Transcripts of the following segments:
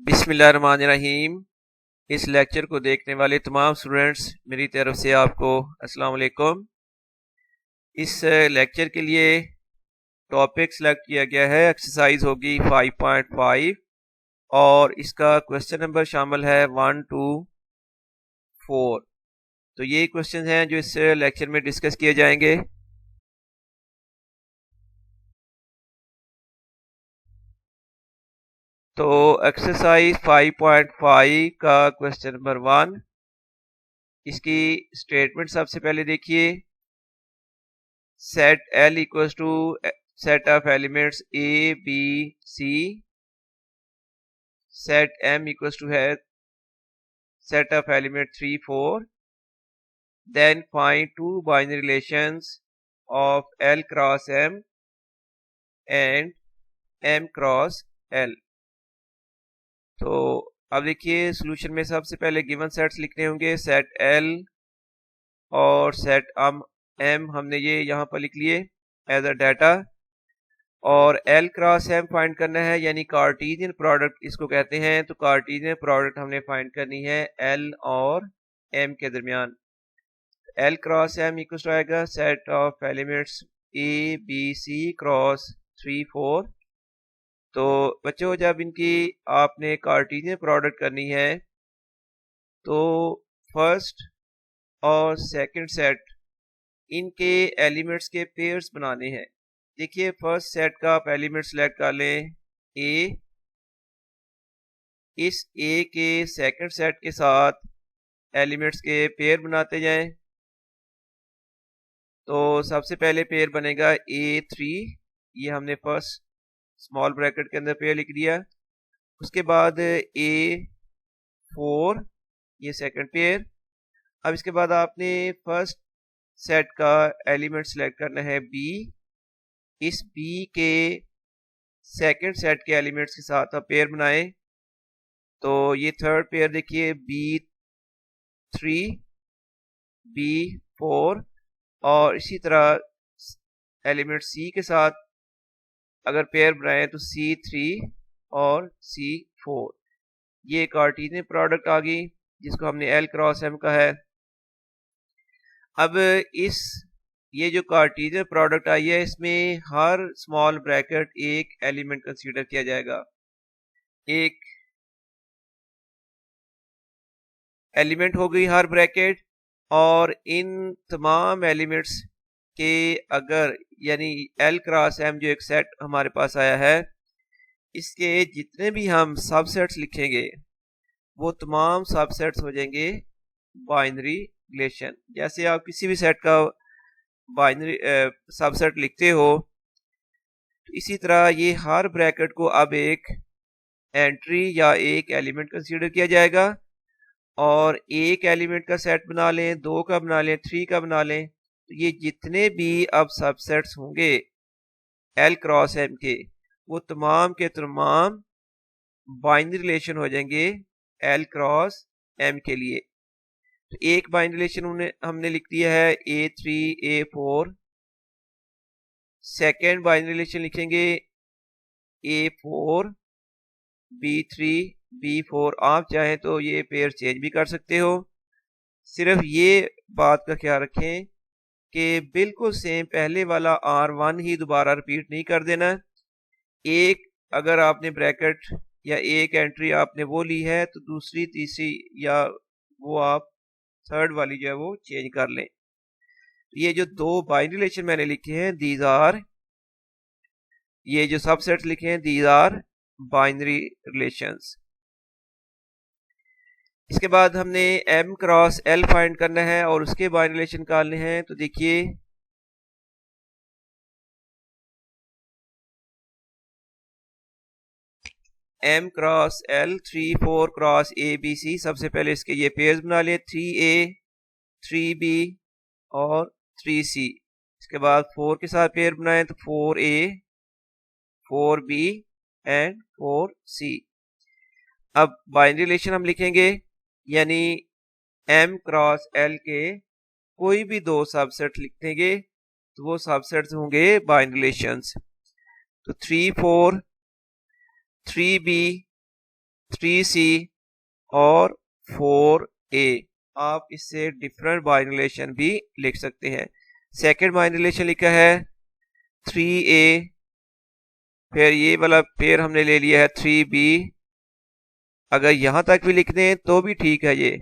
बिस्मिल्लाहिर्रहमानिर्रहीम। इस लेक्चर को देखने वाले तमाम स्टूडेंट्स मेरी तरफ से आपको अस्सलाम वालेकुम। इस लेक्चर के लिए टॉपिक सेलेक्ट किया गया है, एक्सरसाइज होगी 5.5 और इसका क्वेश्चन नंबर शामिल है 1 to 4। तो ये क्वेश्चन हैं जो इस लेक्चर में डिस्कस किए जाएंगे। तो एक्सरसाइज 5.5 का क्वेश्चन नंबर 1, इसकी स्टेटमेंट सबसे पहले देखिए। set L equals to set of elements A, B, C. Set M equals to है set of element 3, 4. Then find two binary relations of L cross M and M cross L. तो अब देखिए solution में सबसे पहले given sets लिखने होंगे। Set L और सेट M हमने ये यहाँ पर लिख लिए एज अ डाटा, और L क्रॉस M फाइंड करना है, यानी कार्टीजियन प्रोडक्ट इसको कहते हैं। तो कार्टीजियन प्रोडक्ट हमने फाइंड करनी है L और M के दरमियान। L cross M equal to आएगा set of elements A, B, C cross 3, 4। तो बच्चों जब इनकी आपने कार्टीजियन प्रोडक्ट करनी है तो फर्स्ट और सेकंड सेट इनके एलिमेंट्स के पेयर्स बनाने हैं। देखिए फर्स्ट सेट का आप एलिमेंट सेलेक्ट कर लें ए, इस ए के सेकंड सेट के साथ एलिमेंट्स के पेयर बनाते जाएं। तो सबसे पहले पेयर बनेगा A3, ये हमने फर्स्ट स्मॉल ब्रैकेट के अंदर पेयर लिख दिया। उसके बाद A4, ये सेकंड पेयर। अब इसके बाद आपने फर्स्ट सेट का एलिमेंट सेलेक्ट करना है B, इस B के सेकंड सेट के एलिमेंट्स के साथ आप पेयर बनाएं। तो ये थर्ड पेयर देखिए B3, B4, और इसी तरह एलिमेंट C के साथ अगर पेयर बनाएं तो C3 और C4। ये कार्टीजियन प्रोडक्ट आ गई जिसको हमने L क्रॉस M का है। अब ये जो कार्टीजियन प्रोडक्ट आई है इसमें हर स्मॉल ब्रैकेट एक एलिमेंट कंसीडर किया जाएगा। एक एलिमेंट हो गई हर ब्रैकेट, और इन तमाम एलिमेंट्स के अगर यानी L क्रॉस M जो एक सेट हमारे पास आया है, इसके जितने भी हम सबसेट्स लिखेंगे वो तमाम सबसेट्स हो जाएंगे बाइनरी रिलेशन। जैसे आप किसी भी सेट का बाइनरी सबसेट लिखते हो, तो इसी तरह ये हर ब्रैकेट को अब एक एंट्री या एक एलिमेंट कंसीडर किया जाएगा, और एक एलिमेंट का सेट बना लें, 2 का बना लें, 3 का बना लें। तो ये जितने भी अब सबसेट्स होंगे L क्रॉस M के, वो तमाम के तमाम बाइनरी रिलेशन हो जाएंगे L क्रॉस M के लिए। तो एक बाइनरी रिलेशन हमने लिख दिया है A3, A4। Second binary relation लिखेंगे A4, B3, B4। आप चाहें तो ये पेयर चेंज भी कर सकते हो। सिर्फ ये बात का ख्याल रखें कि बिल्कुल सेम पहले वाला R1 ही दोबारा रिपीट नहीं कर देना। एक अगर आपने ब्रैकेट या एक एंट्री आपने वो ली है तो दूसरी, तीसरी या वो आप थर्ड वाली जो है वो चेंज कर लें। ये जो दो बाइनरी रिलेशन मैंने लिखे हैं दीज आर, ये जो सबसेट्स लिखे हैं दीज आर बाइनरी रिलेशंस। इसके बाद हमने M क्रॉस L फाइंड करना है और उसके बाइनरी रिलेशन निकालने हैं। तो देखिए M cross L 3, 4 cross A, B, C। सबसे पहले इसके ये पेयर्स बना लिए 3A, 3B और 3C। इसके बाद 4 के साथ पेयर बनाए तो 4A, 4B एंड 4C। अब बाइनरी रिलेशन हम लिखेंगे, यानी M क्रॉस L के कोई भी 2 सबसेट लिख देंगे तो वो सबसेट्स होंगे बाइनरी रिलेशंस। तो 3, 4, 3B 3C और 4A। आप इससे डिफरेंट बाइनरी रिलेशन भी लिख सकते हैं। सेकंड बाइनरी रिलेशन लिखा है 3A, फिर ये वाला पेयर हमने ले लिया है 3B। अगर यहां तक भी लिख दें तो भी ठीक है ये,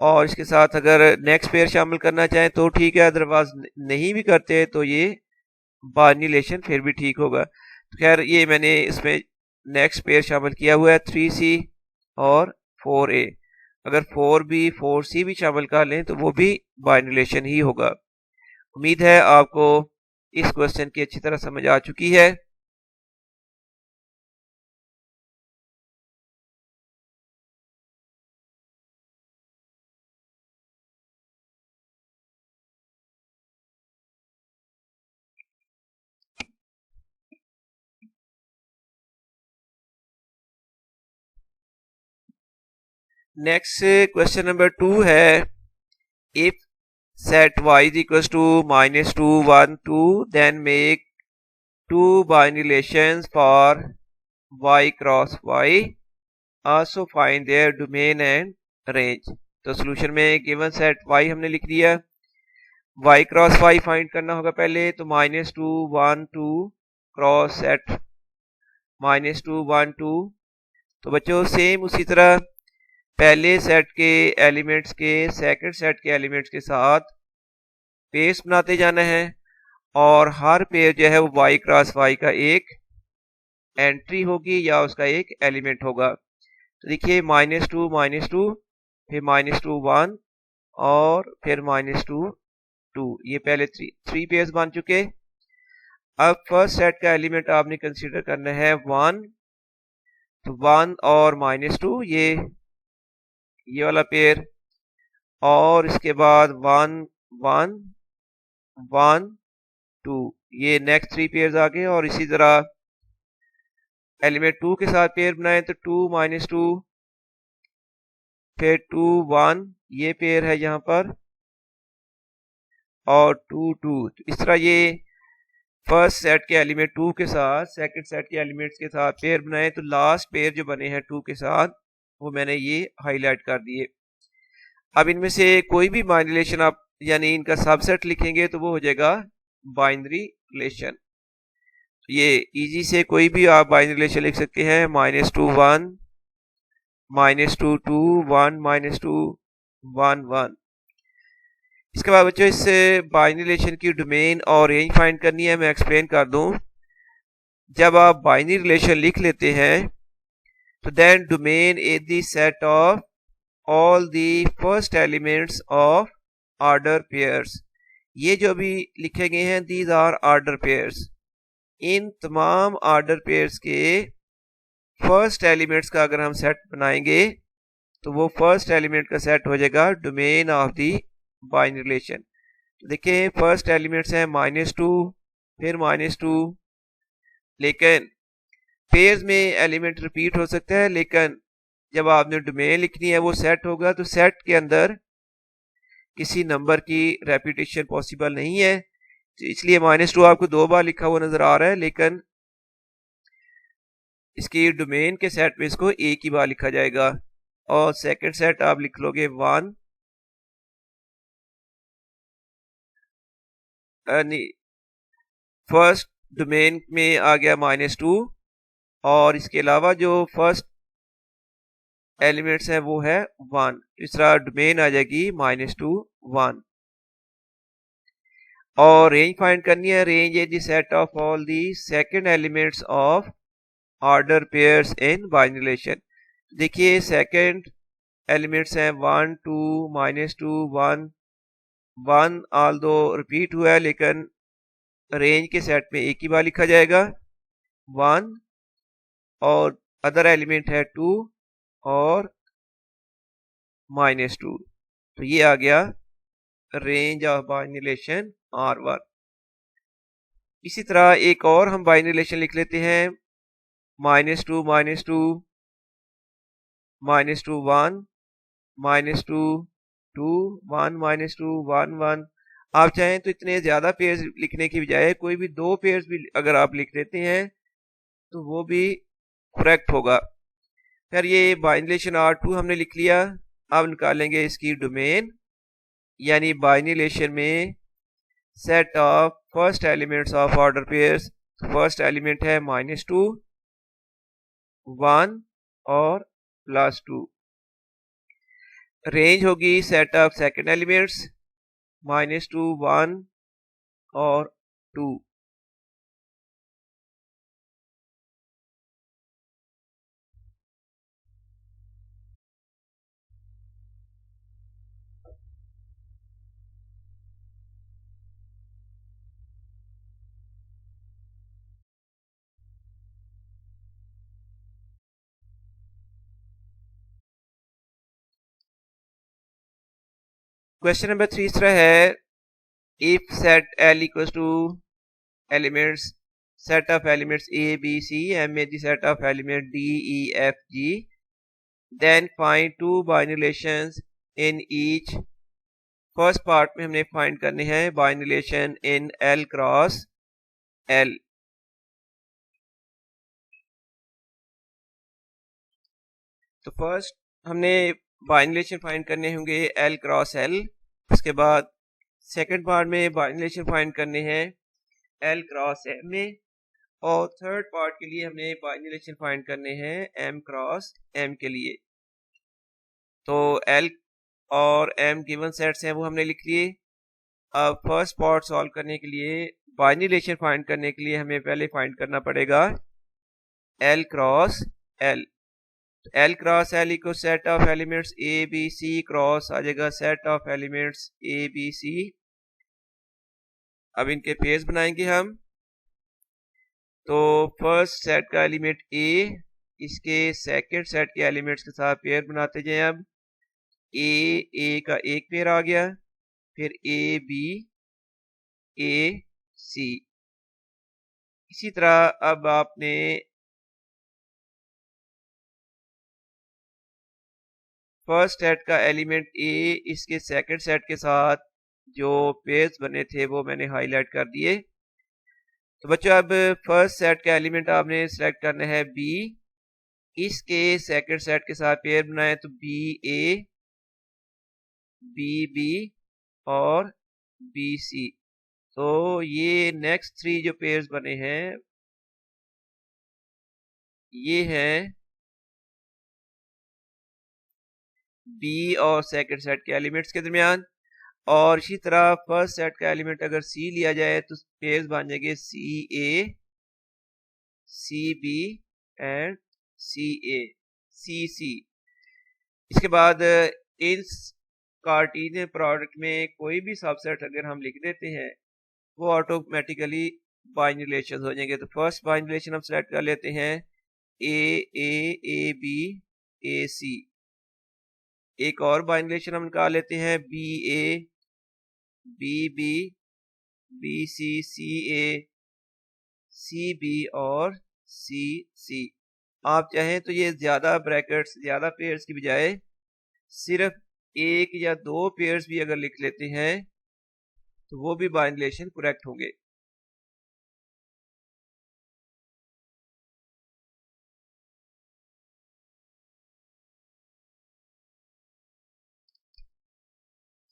और इसके साथ अगर नेक्स्ट पेयर शामिल करना चाहें तो ठीक है, अदरवाइज नहीं भी करते तो ये बाइनरी रिलेशन फिर भी ठीक होगा। तो खैर ये मैंने इसमें नेक्स्ट पेयर शामिल किया हुआ है 3C और 4A। अगर 4B 4C भी शामिल कर लें तो वो भी बाइनरी रिलेशन ही होगा। उम्मीद है आपको इस क्वेश्चन की अच्छी तरह समझ आ चुकी है। नेक्स्ट क्वेश्चन नंबर 2 है, if set y is equals to -2 1 2 then make two binary relations for y cross y, also find their domain and range। तो सोल्यूशन में गिवन सेट y हमने लिख दिया, y क्रॉस y फाइंड करना होगा पहले। तो -2 1 2 क्रॉस सेट -2 1 2। तो बच्चों सेम उसी तरह पहले सेट के एलिमेंट्स के सेकंड सेट के एलिमेंट्स के साथ पेयर्स बनाते जाना है, और हर पेयर जो है वो y क्रॉस y का एक एंट्री होगी या उसका एक एलिमेंट होगा। तो देखिए -2 -2, फिर -2 1 और फिर -2 2, ये पहले थ्री पेयर्स बन चुके। अब फर्स्ट सेट का एलिमेंट आपने कंसीडर करना है 1, तो 1 और -2 ये वाला पेयर, और इसके बाद 1 1 1 2, ये नेक्स्ट थ्री पेयर्स आ गए। और इसी तरह एलिमेंट 2 के साथ पेयर बनाए तो 2 -2 फिर 2 1, ये पेयर है यहाँ पर, और 2 2। तो इस तरह ये फर्स्ट सेट के एलिमेंट 2 के साथ सेकंड सेट के एलिमेंट्स के साथ पेयर बनाए, तो लास्ट पेयर जो बने हैं 2 के साथ वो मैंने ये हाईलाइट कर दिए। अब इनमें से कोई भी बाइनरी रिलेशन आप यानी इनका सबसेट लिखेंगे तो वो हो जाएगा बाइनरी रिलेशन। ये इजी से कोई भी आप बाइनरी रिलेशन लिख सकते हैं, -2 1 -2 2 1 -2 1 1। इसके बाद बच्चों इस बाइनरी रिलेशन की डोमेन और रेंज फाइंड करनी है। मैं एक्सप्लेन कर दूं, जब आप बाइनरी रिलेशन लिख लेते हैं तो then domain is the set of all the first elements of order pairs. ये जो अभी लिखे गए हैं दीज आर ऑर्डर पेयर्स। इन तमाम ऑर्डर पेयर्स के फर्स्ट एलिमेंट्स का अगर हम सेट बनाएंगे तो वो फर्स्ट एलिमेंट का सेट हो जाएगा domain of the binary relation. तो देखिए फर्स्ट एलिमेंट्स हैं -2 फिर -2, लेकिन पेयर्स में एलिमेंट रिपीट हो सकता है, लेकिन जब आपने डोमेन लिखनी है वो सेट होगा, तो सेट के अंदर किसी नंबर की रेपिटेशन पॉसिबल नहीं है। तो इसलिए -2 आपको 2 बार लिखा हुआ नजर आ रहा है, लेकिन इसकी डोमेन के सेट में इसको एक ही बार लिखा जाएगा। और सेकंड सेट आप लिख लोगे 1, फर्स्ट डोमेन में आ गया -2, और इसके अलावा जो फर्स्ट एलिमेंट्स है वो है 1। इस तरह डोमेन आ जाएगी -2 1। और रेंज फाइंड करनी है। Range is the set of all the second elements of order pairs in binary relation. देखिए सेकंड एलिमेंट्स हैं 1 2 -2 1 1, ऑल्दो रिपीट हुआ है लेकिन रेंज के सेट में एक ही बार लिखा जाएगा 1, और अदर एलिमेंट है 2 और -2। तो ये आ गया range of binary relation R1। इसी तरह एक और हम बाइनरी रिलेशन लिख लेते हैं, -2 -2 -2 1 -2 2 1 -2 1 1। आप चाहें तो इतने ज्यादा पेयर्स लिखने की बजाय कोई भी 2 पेयर्स भी अगर आप लिख देते हैं तो वो भी करेक्ट होगा। फिर ये बाइनरी रिलेशन R2 हमने लिख लिया। अब निकालेंगे इसकी डोमेन, यानी बाइनरी रिलेशन में set of first elements of order pairs. First element है -2, 1 और +2। रेंज होगी सेट ऑफ सेकंड एलिमेंट्स -2, 1 और 2। क्वेश्चन नंबर 3 इस तरह है, if set L equals two elements set of elements A, B, C, M is the set of element D, E, F, G, then find two binary relations in each। First part में हमने find करने हैं binary relation in L cross L। तो first हमने binary relation find करने होंगे L cross L। उसके बाद सेकंड पार्ट में बाइनरी रिलेशन फाइंड करने हैं L क्रॉस M में, और थर्ड पार्ट के लिए हमने बाइनरी रिलेशन फाइंड करने हैं M क्रॉस M के लिए। तो L और M गिवन सेट्स हैं वो हमने लिख लिए। अब फर्स्ट पार्ट सॉल्व करने के लिए बाइनरी रिलेशन फाइंड करने के लिए हमें पहले फाइंड करना पड़ेगा L क्रॉस L। तो L cross L equal set of elements A B C cross आ जाएगा set of elements A B C। अब इनके पेयर्स बनाएंगे हम। तो फर्स्ट सेट का एलिमेंट A, इसके सेकंड सेट के एलिमेंट्स के साथ पेयर बनाते जाएं। अब A का एक पेयर आ गया, फिर A B A C। इसी तरह अब आपने फर्स्ट सेट का एलिमेंट A, इसके सेकंड सेट के साथ जो पेयर्स बने थे वो मैंने हाईलाइट कर दिए। तो बच्चों अब फर्स्ट सेट का एलिमेंट आपने सिलेक्ट करना है B, इसके सेकंड सेट के साथ पेयर बनाए तो B A, B B और B C। तो ये नेक्स्ट 3 जो पेयर्स बने हैं ये हैं B और सेकंड सेट के एलिमेंट्स के दरमियान। और इसी तरह फर्स्ट सेट का एलिमेंट अगर C लिया जाए तो पेयर्स बन जाएंगे C A, C B and C A, C C। इसके बाद इन कार्टेशियन प्रोडक्ट में कोई भी सबसेट अगर हम लिख देते हैं वो ऑटोमेटिकली बाइनरी रिलेशन हो जाएंगे। तो फर्स्ट बाइनरी रिलेशन हम सेलेक्ट कर लेते हैं A A A B A C। एक और बाइनरी रिलेशन हम निकाल लेते हैं B A B B B C C A C B और C C। आप चाहें तो ये ज्यादा ब्रैकेट्स ज्यादा पेयर्स की बजाय सिर्फ एक या दो पेयर्स भी अगर लिख लेते हैं तो वो भी बाइनरी रिलेशन करेक्ट होंगे।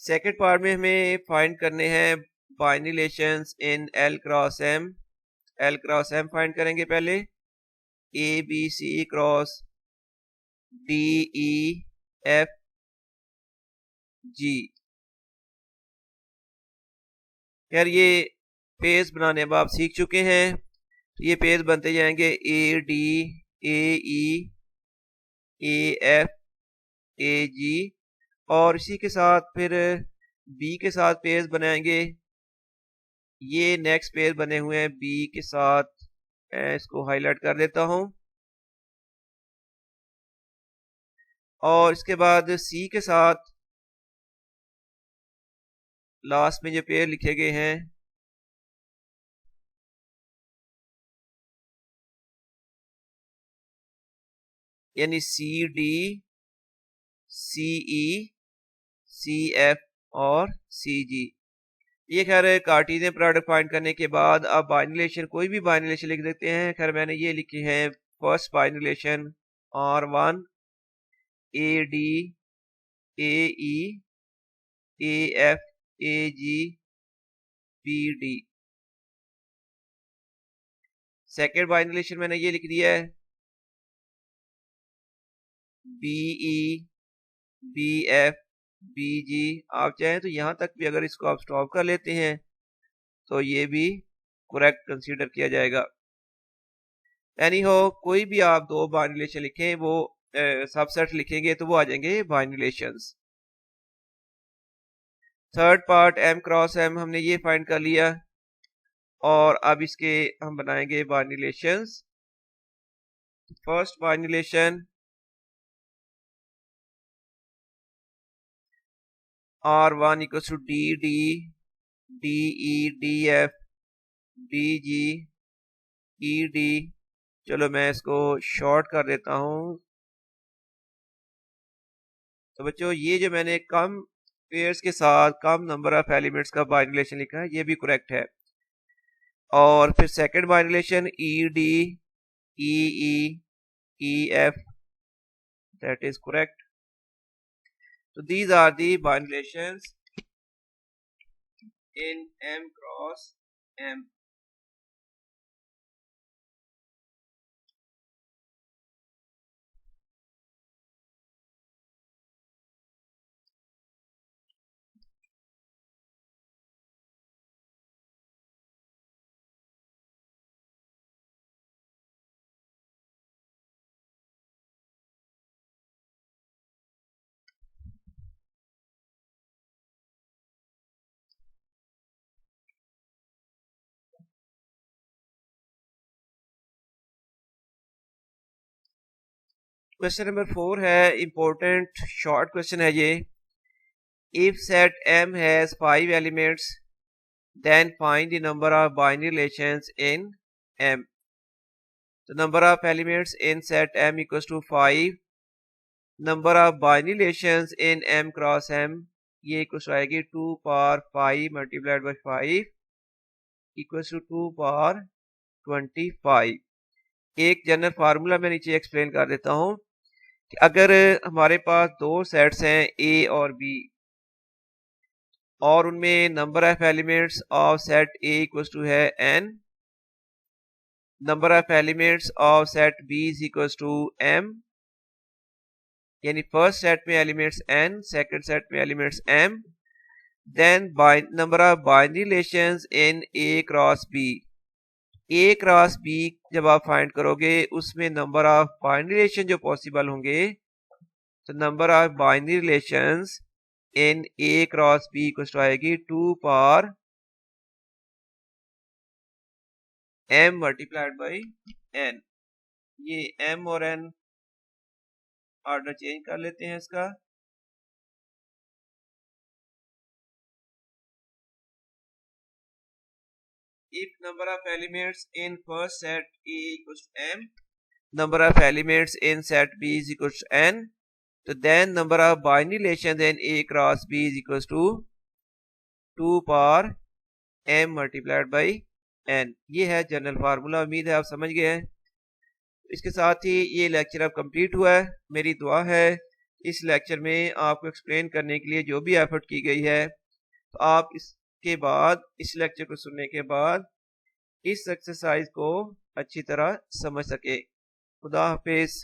सेकेंड पार्ट में हमें फाइंड करने हैं बाइनरी रिलेशंस इन L cross M। L cross M find करेंगे पहले। A B C cross D E F G। यार ये पेज बनाने अब आप सीख चुके हैं, तो ये पेज बनते जाएंगे A D A E A F A G, और इसी के साथ फिर B के साथ पेज बनाएंगे। ये नेक्स्ट पेज बने हुए हैं B के साथ, मैं इसको हाईलाइट कर देता हूं। और इसके बाद C के साथ लास्ट में जो पेयर लिखे गए हैं यानी C D C E C F और C G। ये खैर कार्टेशियन प्रोडक्ट फाइंड करने के बाद आप बाइनरी रिलेशन कोई भी बाइनरी रिलेशन लिख देते हैं। खैर मैंने ये लिखे हैं first binary relation R1 AD AE AF AG BD। Second binary relation मैंने ये लिख दिया है BE BF BG। आप चाहें तो यहां तक भी अगर इसको आप स्टॉप कर लेते हैं तो ये भी करेक्ट कंसीडर किया जाएगा। एनी हो, कोई भी आप दो बाइनरी रिलेशन लिखें वो सबसेट लिखेंगे तो वो आ जाएंगे binary relations. Third part m cross m हमने ये फाइंड कर लिया और अब इसके हम बनाएंगे binary relations. First binary relation R1 equals to DD DE DF DG ED। चलो मैं इसको शॉर्ट कर देता हूं। तो बच्चों ये जो मैंने कम पेयर्स के साथ कम नंबर ऑफ एलिमेंट्स का बाइनरी रिलेशन लिखा है ये भी करेक्ट है। और फिर second binary relation ED EE EF, that is correct. So these are the binary relations in M cross M. Question number 4 है, इंपॉर्टेंट शॉर्ट क्वेश्चन है ये। If set M has 5 elements then find the number of binary relations in M. The number of elements in set M equals to 5. Number of binary relations in M cross M ये equals आएगी 2 power 5 multiplied by 5 equals to 2 power 25। एक general formula मैं नीचे explain कर देता हूं कि अगर हमारे पास दो सेट्स हैं A और B और उनमें number of elements of set A equals to है n, number of elements of set B is equals to m, यानी फर्स्ट सेट में एलिमेंट्स n, सेकंड सेट में एलिमेंट्स m, then number of binary relations in A cross B। A cross B जब आप find करोगे उसमें नंबर ऑफ बाइनरी रिलेशन जो पॉसिबल होंगे तो number of binary relations in A cross B को आएगी 2 power m multiplied by n। ये m और n ऑर्डर चेंज कर लेते हैं इसका। If number of elements in first set A equals to m, number of elements in set B is equals to n, तो then number of binary relations in A cross B is equals to 2 power m multiplied by n। ये है general formula. उम्मीद है आप समझ गए हैं। इसके साथ ही ये लेक्चर अब कंप्लीट हुआ है। मेरी दुआ है इस लेक्चर में आपको एक्सप्लेन करने के लिए जो भी एफर्ट की गई है तो आप इसके बाद इस लेक्चर को सुनने के बाद इस एक्सरसाइज को अच्छी तरह समझ सके। खुदा हाफिज।